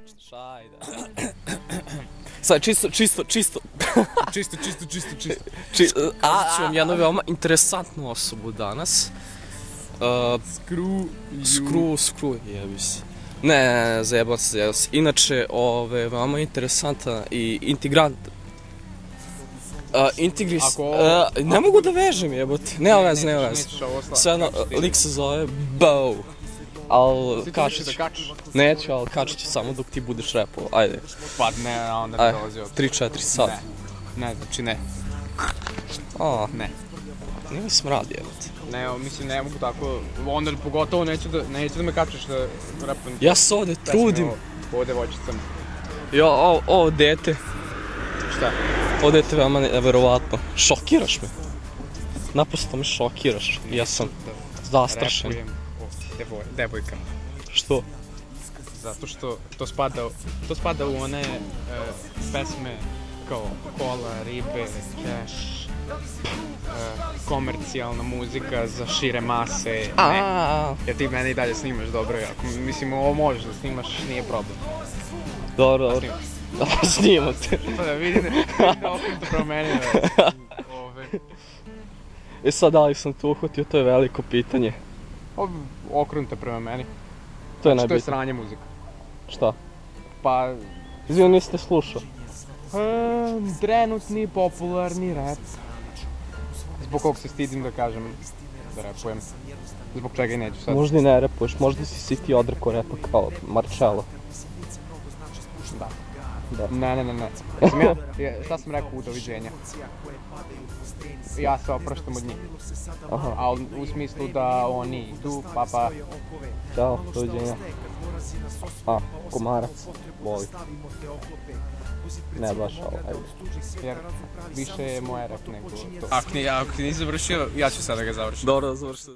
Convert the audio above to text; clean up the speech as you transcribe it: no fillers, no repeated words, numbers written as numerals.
počneš, ajde. Sad, čisto. Čisto. Ću vam jednu veoma interesantnu osobu danas. Skru, jebi se. Ne, zajebam se. Inače, veoma interesantan i integrant. Ne mogu da vežem, jebote. Nema veze. Sve jedno, lik se zove Bow. Al kačić. Neću, ali kačić ću samo dok ti budeš repao, ajde. Pa ne, onda ne dolazi od... 3-4 sata. Ne, znači ne. Ne. Nije mi smrad, jebote. Ne, mislim, ne mogu tako, onda pogotovo neću da me kačiš da repujem. Ja se ovde trudim. Ovo devojčicama. Jo, ovo dete. Šta? Ovo dete veoma neverovatno. Šokiraš me. Naprosto me šokiraš. Ja sam zastrašen. Repujem o devojkama. Što? Zato što to spada u one pesme kao kola, ribe, keš, komercijalna muzika za šire mase, ne. Jer ti mene i dalje snimaš dobro, mislim ovo možeš da snimaš, nije problem. Dobro. Da, snimam te. Pa da vidim da okrenuto prema meni. E sad, da li sam tu uhvatio, to je veliko pitanje. Okrenuto prema meni. To je najbitno. To je sranje muzika. Šta? Pa... Izvijel, niste slušao? Trenutni popularni rap. Zbog kog se stidim da kažem da repujem. Zbog čega i neću sad. Možda i ne repuješ, možda si ti odrekao repa kao Marcello. Da. Da. Ne. Šta sam rekao u doviđenja? Ja se opraštam od njih. A u smislu da oni idu, pa... Ćao, doviđenja. Komarac, voli. Ne baš ovo, ajde. Jer više je moja rap nego to. Ako ti nisi završio, ja ću sada ga završiti. Dobro, završiti.